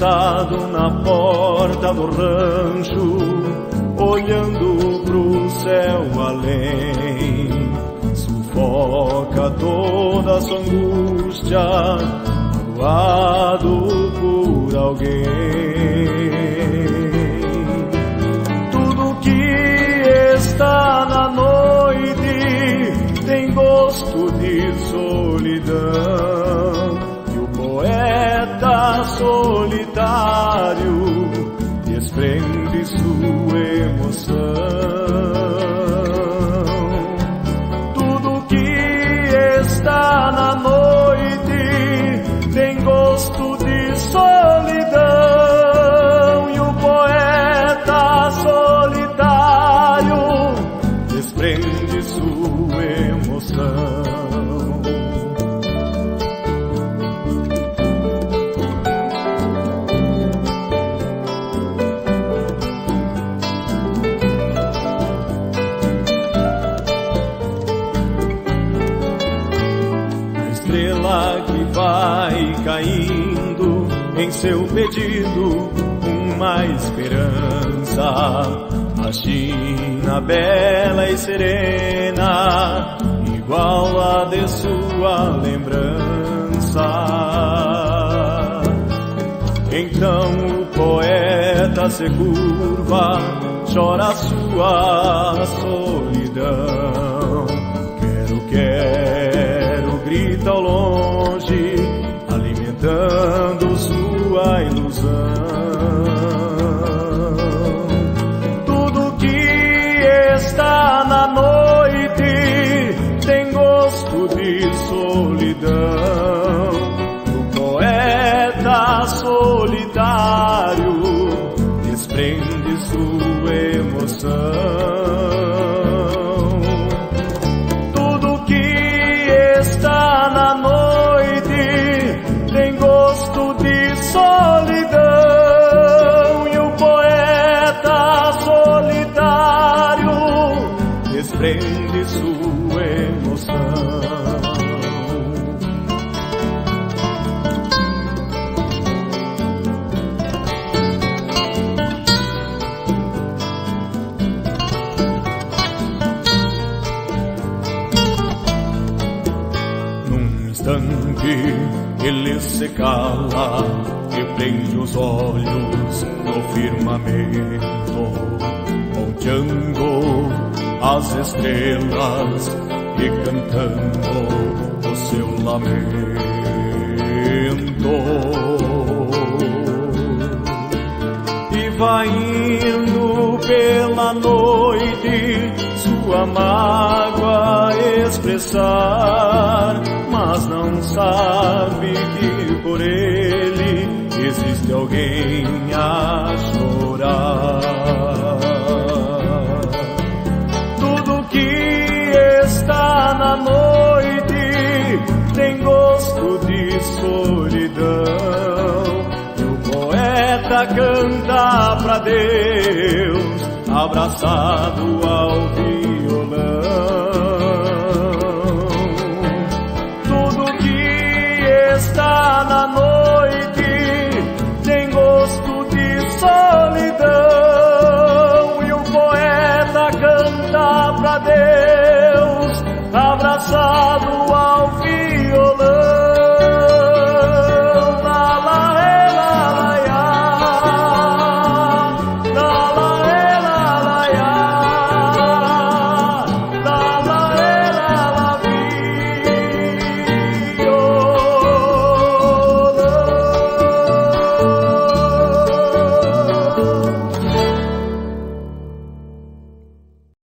sentado na porta do rancho, olhando pro céu além, sufoca toda a sua angústia, magoado por alguém. Tudo que está na noite tem gosto de solidão, e o poeta solitário desprende sua emoção. Tudo que está na noite tem gosto de solidão, e o poeta solitário desprende sua emoção. Que vai caindo em seu pedido uma esperança, a China bela e serena, igual a de sua lembrança. Então o poeta se curva, chora sua solidão. Quero, grita ao longe, alimentando sua ilusão. Tudo que está na noite tem gosto de solidão. O poeta solitário desprende sua emoção. Tudo que está na noite tem gosto de solidão, e o poeta solitário desprende sua emoção. Ele se cala e prende os olhos no firmamento, ponteando as estrelas e cantando o seu lamento. E vai indo pela noite sua mágoa expressar, mas não sabe que por ele existe alguém a chorar. Tudo que está na noite tem gosto de solidão, e o poeta canta pra Deus, abraçado ao violão. Está na noite tem gosto de solidão, e o poeta canta pra Deus,